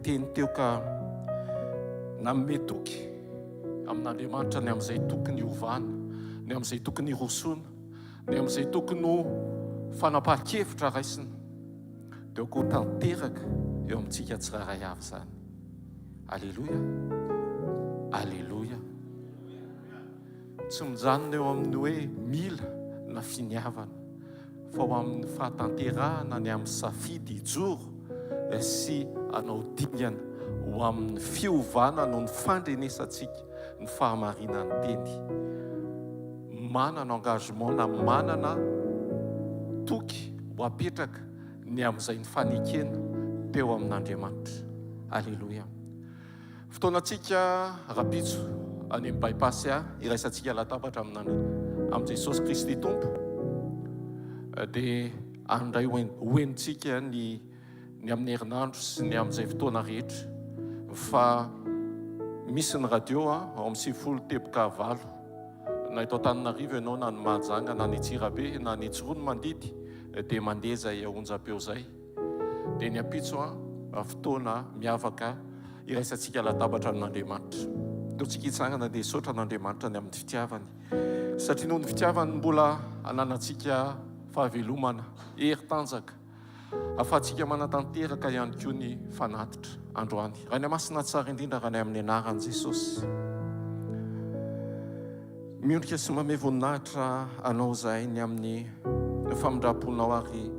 teny teo ka nanome toky amin'Andriamanitra ny amin'izay tokony hovana, ny amin'izay tokony rosoana, ny amin'izay tokony ho fanapahan-kevitra raisina, dia ko tanteraka eo amintsika tsirairay avy zany. Alleluia, alleluia. Tsy mijanona eo amin'ny hoe mila na finiavana, fa ho amin'ny fahatanterahana ny amin'ny safidy hijoro sy anao dingana ho amin'ny fiovana no ny fandrenesantsika ny fahamarinany teny. Manana engagement na manana toky ho apetraka ny amin'izay ny fanekena teo amin'Andriamanitra. Alleluia. Fotoanantsika rapitso any amin'ny bypassy iraisantsika latabatra amin' Jesosy Kristy Tompo, dia andray hoenitsika ny amin'ny herinandro sy ny amin'izay fotoana rehetra. Fa misy ny radio ao amin'ny 90.9 na eto Antananarivo ianao na ny Mahajanga na ny Antsirabe na ny Antsiron'ny Mandidy, dia mandeha zay onjam-peo zay. Dia ny apitso fotoana miavaka iraisantsika latabatra amin'Andriamanitra. Totsika hitsangana dia saotra n'Andriamanitra ny amin'ny fitiavany, satria noho ny fitiavany mbola ananantsika fahavelomana heri-tanjaka, ahafahantsika manatanteraka ihany koa ny fanatitra androany. Raha ny masina tsara indrindra raha ny amin'ny anaran'i Jesosy. Miondrika sy manome voninahitra anao zahay ny amin'ny famindram-ponao, ary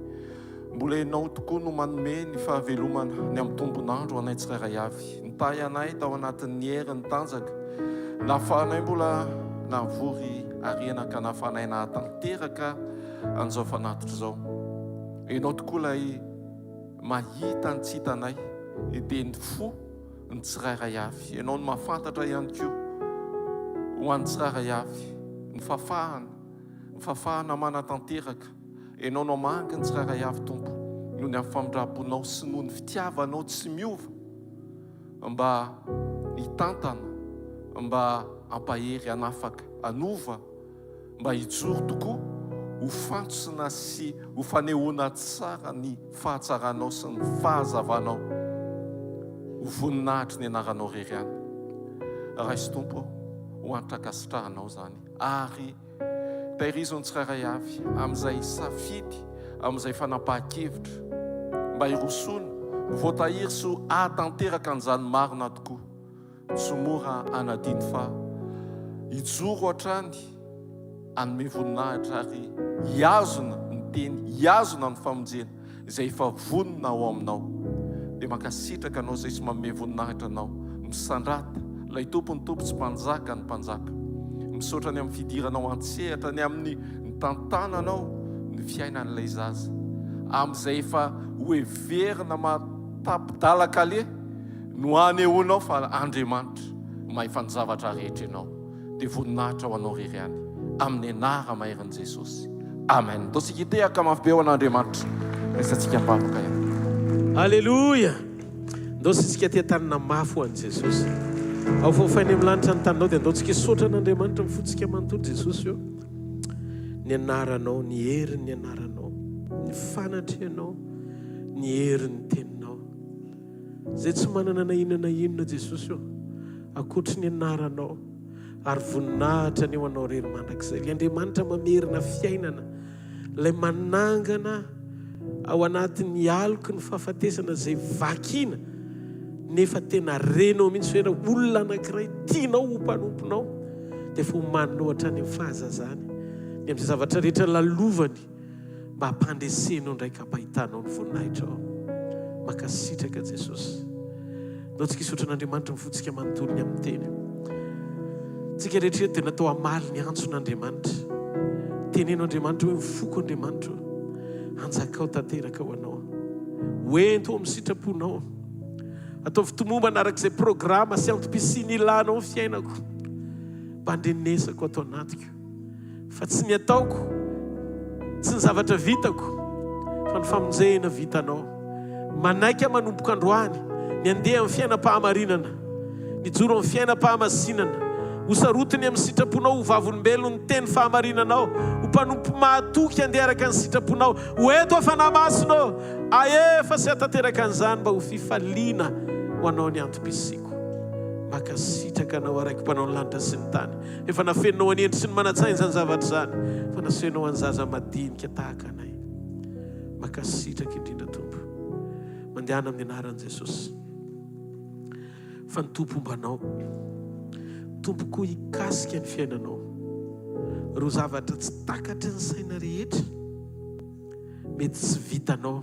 mbola ianao tokoa no manome ny fahavelomana ny amin'ny tombonandro anay tsirairay avy. Nitahy anay tao anatin'ny herin'ny tanjaka, nahafahanay mbola navory arena ka nahafahanay nahatanteraka an'izao fanatitra izao. Ianao tokoa ilay mahita ny tsy hitanay, dia ny fo ny tsirairay avy. Ianao no mahafantatra ihany koa ho an'ny tsirairay avy ny fafahana manatanteraka. Ianao no manga ny tsirairay avy Tompo, noho ny amin'ny famindram-ponao sy noho ny fitiavanao tsy miova, mba hitantana, mba hampahery hanafaka, hanova, mba hijoro tokoa ho fantsona sy ho fanehoana tsara ny fahatsaranao sy ny fahazavanao, ho voninahitry ny anaranao rery any. Raisy Tompo, ho antrakasitrahanao zany, ary tahirizony tsirairay avy amin'izay safidy, amin'izay fanapahan-kevitra, mba hirosoana, voatahiry sy ahatanteraka an'izany marina tokoa. Tsy mora anadiny fa hijoro hatrany anome voninahitra, ary hiazona ny teny, hiazona ny famonjena izay efa vonona ao aminao. Dia mankasitraka anao izay sy manome voninahitra anao, misandrata ilay tompony tompo tsy mpanjaka ny mpanjaka, misaotra ny amin'ny fidiranao antsehatra, ny amin'ny tantananao ny fiainan'ilay zaza, amin'izay efa hoeverina matapidalakale no hanehoanao fa Andriamanitra mahafany zavatra rehetra ianao. Dia voninahitra ho anao rery any amin'ny anara maheran'i Jesosy. Amen. Taontsika hitehaka mafy be ho an'Andriamanitra, resantsika mpavaka ihany. Alleluia. Ndaositsika tia tanana mafy ho an'i Jesosy. Ao fofainy amin'ny lanitra ny taninao dia ndaontsika sotra an'Andriamanitra mifotsika manontolo Jesosy eo. Ny anaranao, ny herin'ny anaranao, ny fanatrehanao, ny herin'ny teninao. Zay tsy manana na inona Jesosy eo, akoatry ny anaranao, ary voninahitra ny eo anao rery mandrakizay. Ilay Andriamanitra mamerina fiainana, ilay manangana ao anatin'ny aloky ny fahafatesana zay vakina, nefa tena renao mihitsy hoe olona anankiray tianao ho mpanomponao, dia efa homanohatra any amin'ny fahazazany, ny amin'izay zavatra rehetra lalovany, mba hampandresenao ndraiky hampahitanao ny voninahitra ao. Makasitraka Jesosy. Ndaontsika hisotra n'Andriamanitra mifotsika manontolo ny amin'ny teny. Tsika rehetra dia natao hamaly ny antson'Andriamanitra. Teneno Andriamanitra hoe mifoko Andriamanitra, anjakao tanteraka ho anao, hoento amin'ny sitraponao, atao fitomombana arak'izay programa sy antom-pisiny ilanao ny fiainako, mba handrenesako atao anatiko. Fa tsy ny ataoko, tsy ny zavatra vitako, fa ny famonjena vitanao. Manaiky manomboka androany, ny andeha amin'ny fiainam-pahamarinana, ny joro amin'ny fiainam-pahamasinana, ho sarotiny amin'ny sitraponao ho vavolombelona ny teny fahamarinanao, ho mpanompo mahatoky andeha araka ny sitraponao, ho eto afanahy masonao, ae fa sy hatanteraka an'izany mba ho fifaliana ho anao ny antom-pisiko. Makasitraka anao araiky mpanao ny lanitra sy ny tany. Efa nafenao anendry sy ny manatsainy zany zavatra zany. Fa nasehoanao any zaza madinika tahaka anay. Makasitraka indrindra Tompo. Mandehana amin'ny anaran'i Jesosy. Fa ny Tompo mbanao. Tompo koa hikasika ny fiainanao. Ro zavatra tsy takatry ny saina rehetra. Mety tsy vitanao.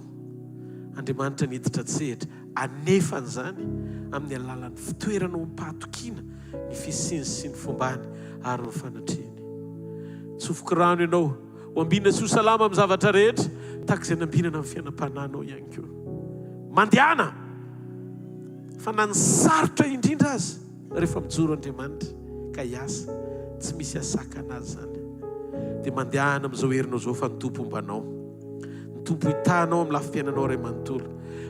Andriamanitra niditra tsehatra. Anefa n'izany amin'ny alalan'ny fitoeranao mpahatokiana ny fisiany sy ny fombany ary ny fanatrehany. Tsofoka rano ianao. Ho ambinina sy ho salama amin'ny zavatra rehetra. Tahaka izay nambinana amin'ny fiainam-pananao ihany koa. Mandehana. Fa na ny sarotra indrindra azy rehefa mijoro Andriamanitra ka hiasa tsy misy asaka anazy zany. Dia mandehana amin'izao herinao zao fa ny Tompo mbanao. Ny Tompo hitanao amin'ny lafim-piainanao ray manontolo.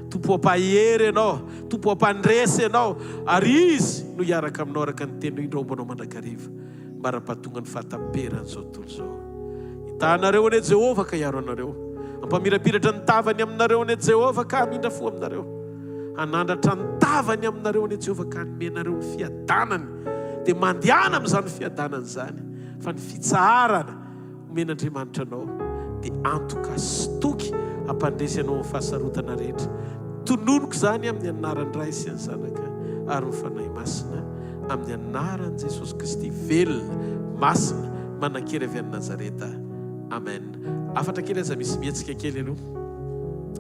Tompo ampahery ianao, Tompo ampandresy ianao, ary izy no hiaraka aminao araka ny teninao indraombanao mandrakariva mara-pahatonga ny fahataperany zao tontolo zao. Hitanareo anie Jehovah ka hiaro anareo. Ampamirapiratra ny tavany aminareo anie Jehovah ka hamindra fo aminareo. Anandratra ny tavany aminareo anie Jehovah ka hanomenareo ny fiadanany. Dia mandehana amin'izany fiadanany zany. Fa ny fitsaharana omen'Andriamanitra anao dia antoka stoky ampandresy anao amin'ny fahasarotana rehetra. Tononoko zany amin'ny anaran'ny Ray sy ny Zanaka ary ny fanahy masina amin'ny anaran'i Jesosy Kristy velona masina manan-kery avy any Nazareta. Amen. Afatra kely aza misy mietsika kely aloha.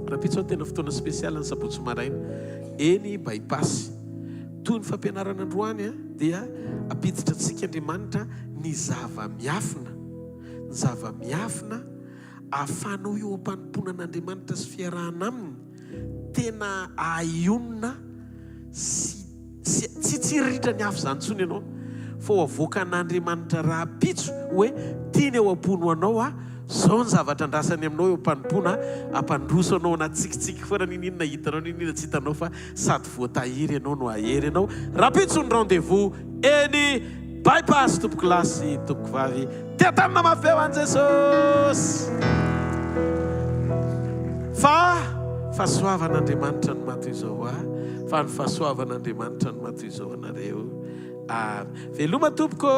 Raha pitso tena fotoana spesialy ny sabotsy maraina. Eny baipasy. Toy ny fampianarana androany dia apiditra antsika Andriamanitra ny zava-miafina. Ny zava-miafina ahafahanao eo am-panomponan'Andriamanitra sy fiarahana aminy. Tena ahionina tsy tsiriritra ny hafa zany tsony ianao. Fa ho avoaka an'Andriamanitra raha pitso hoe tiany eo am-pono anao zao ny zavatra andrasany aminao eo am-panompona ampandroso anao anaty tsikitsiky foana ninina hitanao ninina tsy hitanao fa sady voatahiry ianao no ahery ianao. Raha pitso ny rendez-vous eny bypass tompoko lasy tompoko vavy tia tamina mafeo an Jesosy. Fa fahasoavan'Andriamanitra no mato izao fa ny fahasoavan'Andriamanitra no mato izao anareo. Veloma tompoko.